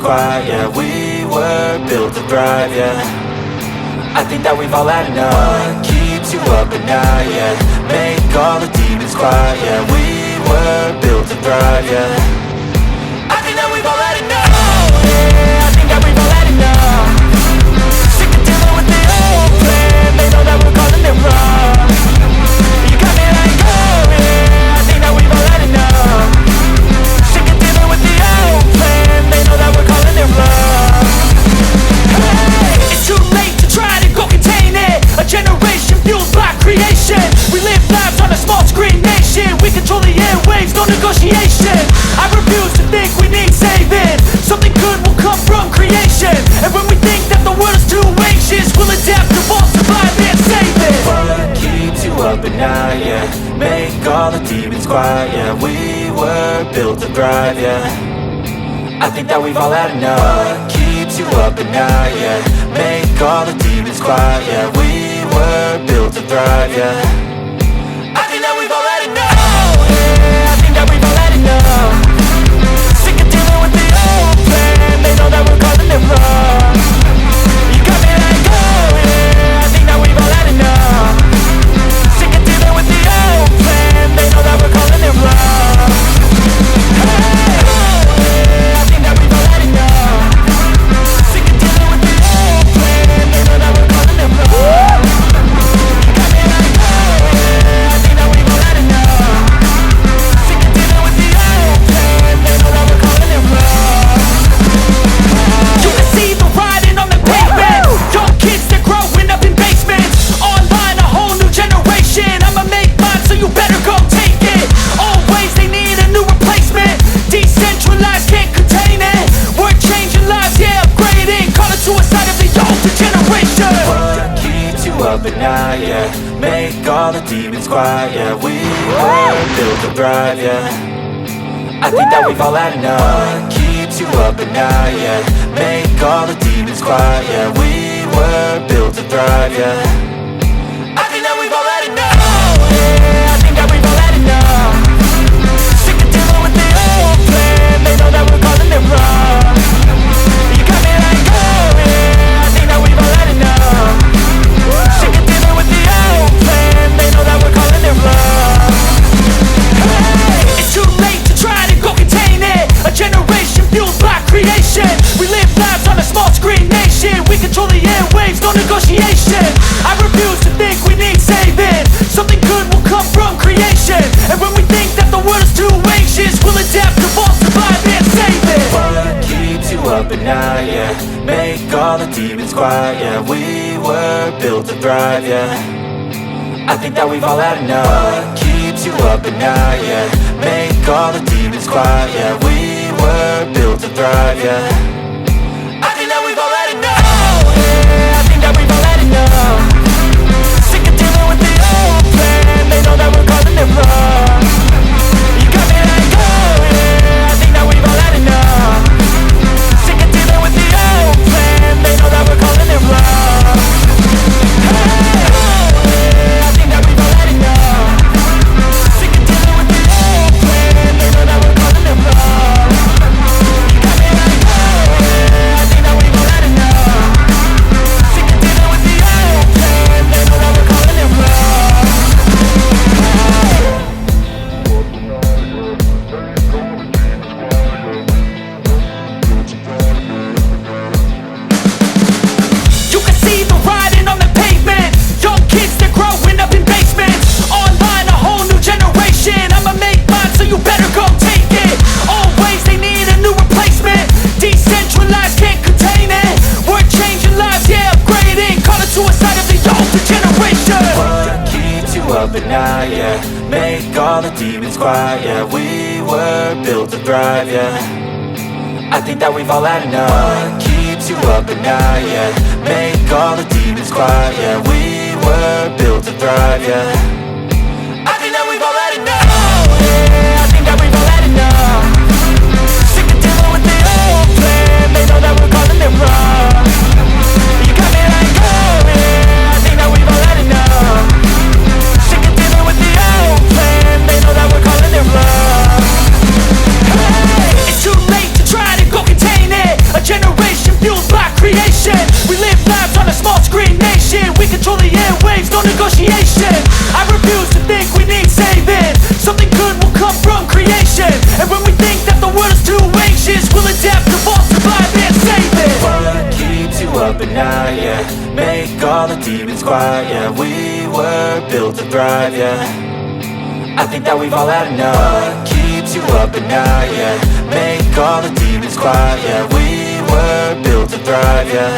quiet, yeah. We were built to thrive, yeah. I think that we've all had enough. What keeps you up at night, yeah. Make all the demons quiet, yeah. We were built to thrive, yeah. I think that we've all had enough, yeah. I think that we've all had enough. Sick of dealing with the old plan. They know that we're calling it wrong. You got me like, oh yeah. I think that we've all had enough. Sick of dealing with the old plan. They know that we're calling it wrong. Hey, it's too late to try to go contain it. A generation fueled by creation. We live lives on a small screen nation. We control the airwaves, no negotiation. I refuse to think we need saving. Something good will come from creation. And when we think that the world is too anxious, we'll adapt, evolve, survive and save it. What keeps you up at night, yeah. Make all the demons quiet, yeah. We were built to thrive, yeah. I think that we've all had enough. What keeps you up at night, yeah. Make all the demons quiet, yeah. We were built to thrive, yeah. I think that we've all had enough, yeah. I think that we've all had enough. Sick of dealing with the old plan. They know that we're calling it wrong. You got me like, oh yeah. I think that we've all had enough. Sick of dealing with the old plan. They know that we're calling it wrong. Hey, oh yeah. I think that we've all had enough. Sick of dealing with the old plan. They know that we're calling it wrong. You got me like, oh yeah. I think that we've all had enough. Sick of dealing with the old plan. They know that we're calling it wrong. You can see the writing on the pavement. Young kids, they're growing up in basements. Online, a whole new generation. I'ma make mine, so you better go take it. Always, they need a new replacement. Decentralized, can't contain it. We're changing lives, yeah, upgrading. Call it suicide of the older generation. What keeps you up at night, yeah. Make all the demons quiet, yeah. We were built to thrive, yeah. I think that we've all had enough. What keeps you up at night, yeah. Make all the demons quiet, yeah. We were built to thrive, yeah. I think that we've all had enough, yeah. I think that we've all had enough. Sick of dealing with the old plan. They know that we're calling it wrong. You got me like, oh yeah. I think that we've all had enough. Sick of dealing with the old plan. They know that we're calling it wrong. Hey, it's too late to try to go contain it. A generation fueled by creation. We live lives on a small screen nation. We control the airwaves, no negotiation. I refuse to think we need saving. Something good will come from creation. And when we think that the world is too anxious, we'll adapt, evolve, survive and save it. What keeps you up at night, yeah. Make all the demons quiet, yeah. We were built to thrive, yeah. I think that we've all had enough. What keeps you up at night, yeah. Make all the demons quiet, yeah. We were built to thrive, yeah. I think that we've all had enough, yeah. I think that we've all had enough. Sick of dealing with the old plan. They know that we're calling it wrong. You got me like, oh yeah. I think that we've all had enough. Sick of dealing with the old plan. They know that we're calling it wrong. Hey, oh yeah. I think that we've all had enough. Sick of dealing with the old plan. They know that we're calling it wrong. You got me like, oh yeah. I think that we've all had enough. Sick of dealing with the old plan. They know that we're calling it wrong. You can see the writing on the pavement. Young kids, they're growing up in basements. Online, a whole new generation. I'ma make mine, so you better go take it. Always, they need a new replacement. Decentralized, can't contain it. We're changing lives, yeah, upgrading. Call it suicide of the older generation. What keeps you up at night, yeah. Make all the demons quiet, yeah. We were built to thrive, yeah. I think that we've all had enough. What keeps you up at night, yeah. Make all the demons quiet, yeah. We were built to thrive, yeah. I think that we've all had enough, yeah. I think that we've all had enough. Sick of dealing with the old plan. They know that we're calling it wrong. You got me like, oh yeah. I think that we've all had enough. Sick of dealing with the old plan. They know that we're calling it wrong. Hey, it's too late to try to go contain it. A We live lives on a small screen nation. We control the airwaves, no negotiation. I refuse to think we need saving. Something good will come from creation. And when we think that the world is too anxious, we'll adapt, evolve, survive and save it. What keeps you up at night, yeah? Make all the demons quiet, yeah. We were built to thrive, yeah. I think that we've all had enough. What keeps you up at night, yeah? Make all the demons quiet, yeah. We were built to thrive, yeah.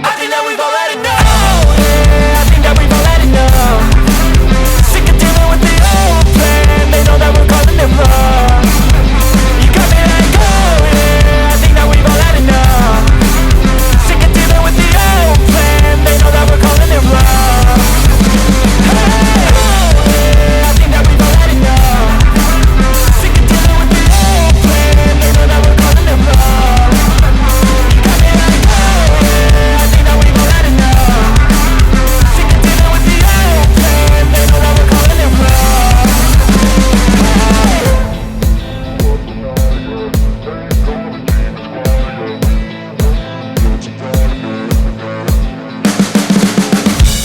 I think that we've all had enough, yeah. I think that we've all had enough. Sick of dealing with the old plan. They know that we're calling it wrong. You got me like, oh yeah. I think that we've all had enough. Sick of dealing with the old plan. They know that we're calling it wrong. Hey, oh yeah. I think that we've all had enough. Sick of dealing with the old plan. They know that we're calling it wrong. You got me like, oh yeah. I think that we've all had enough. Sick of dealing with the old plan. They know that we're calling it wrong.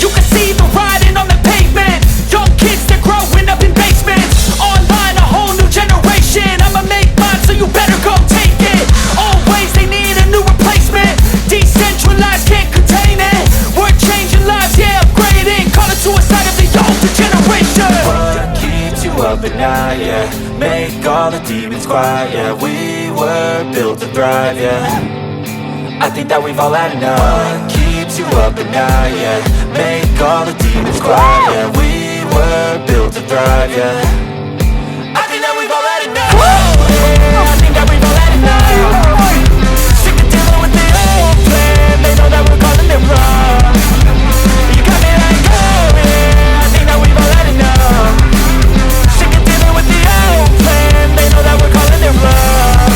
You can see the writing on the pavement. Young kids, they're growing up in basements. Online, a whole new generation. I'ma make mine, so you better go take it. Always, they need a new replacement. Decentralized, can't contain it. We're changing lives, yeah, upgrading. Call it suicide of the older generation. What keeps you up at night, yeah? Make all the demons quiet, yeah. We were built to thrive, yeah. I think that we've all had enough. What keeps you up at night, yeah? Make all the demons quiet, yeah. We were built to thrive, yeah. I think that we've all had enough. Yeah, I think that we've all had enough. Sick of dealing with the old plan. They know that we're calling it wrong. You got me like, oh yeah. I think that we've all had enough. Sick of dealing with the old plan. They know that we're calling it wrong.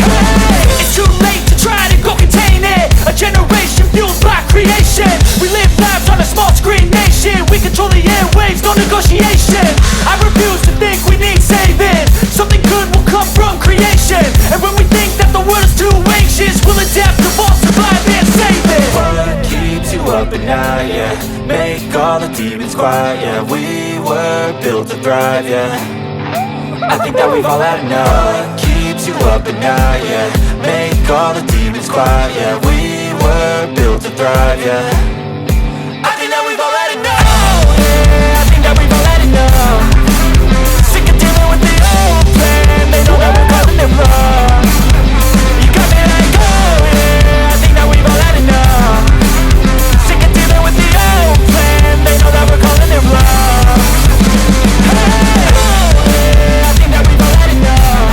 Hey, it's too late to try to go contain it. A generation fueled by creation. We live lives on a small screen nation. We control the airwaves, no negotiation. I refuse to think we need saving. Something good will come from creation. And when we think that the world is too anxious, we'll adapt, evolve, survive and save it. What keeps you up at night, yeah? Make all the demons quiet, yeah. We were built to thrive, yeah. I think that we've all had enough. What keeps you up at night, yeah? Make all the demons quiet, yeah. We were built to thrive, yeah. I think that we've all had enough. Yeah, I think that we've all had enough. Sick of dealing with the old plan. They know that we're calling it wrong. You got me like, oh yeah. I think that we've all had enough. Sick of dealing with the old plan. They know that we're calling it wrong. Hey, oh yeah. I think that we've all had enough.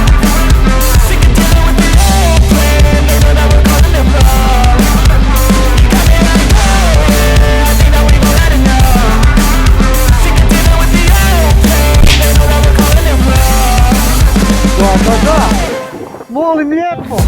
Sick of dealing with the old plan. They know that we're calling it wrong. You got me like, oh yeah. I think that we've all had enough. Sick of dealing with the old plan. They know that we're calling it wrong. Volim lijepo.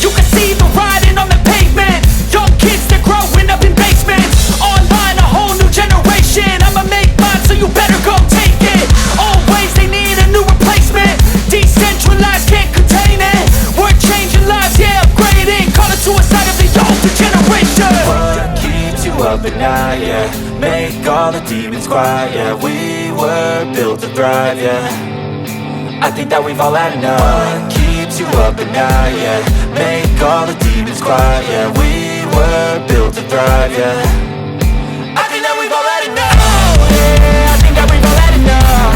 You can see the writing on the pavement. Young kids, they're growing up in basements. Online, a whole new generation. I'ma make mine, so you better go take it. Always, they need a new replacement. Decentralized, can't contain it. We're changing lives, yeah, upgrading. Call it suicide of the older generation. What keeps you up at night, yeah? Make all the demons quiet, yeah. We were built to thrive, yeah. I think that we've all had enough. What keeps you up at night, yeah? Make all the demons quiet, yeah. We were built to thrive, yeah. I think that we've all had enough. Yeah, I think that we've all had enough.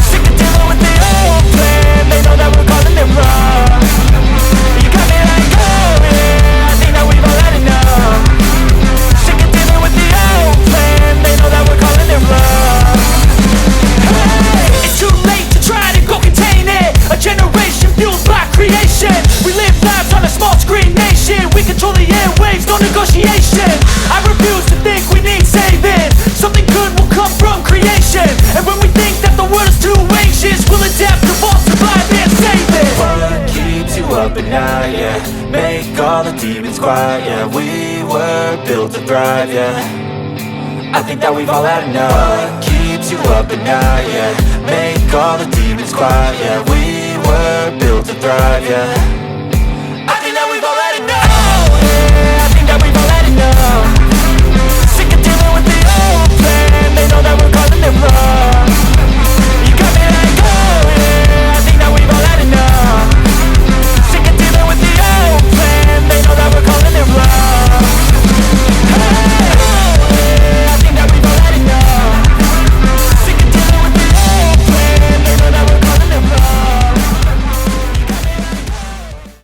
Sick of dealing with the old plan. They know that we're calling it wrong. You got me like, oh yeah. I think that we've all had enough. Sick of dealing with the old plan. They know that we're calling it wrong. Hey, it's too late to try to go contain it. A generation fueled by creation. We live lives on a small screen nation. We control the airwaves, no negotiation. I refuse to think we need saving. Something good will come from creation. And when we think that the world is too anxious, we'll adapt, evolve, survive and save it. What keeps you up at night, yeah? Make all the demons quiet, yeah. We were built to thrive, yeah. I think that we've all had enough. What keeps keeps you up at night, yeah. Make all the demons quiet, yeah. We were built to thrive, yeah. I think that we've all had enough, yeah. I think that we've all had enough. Sick of dealing with the old plan. They know that we're calling it bluff.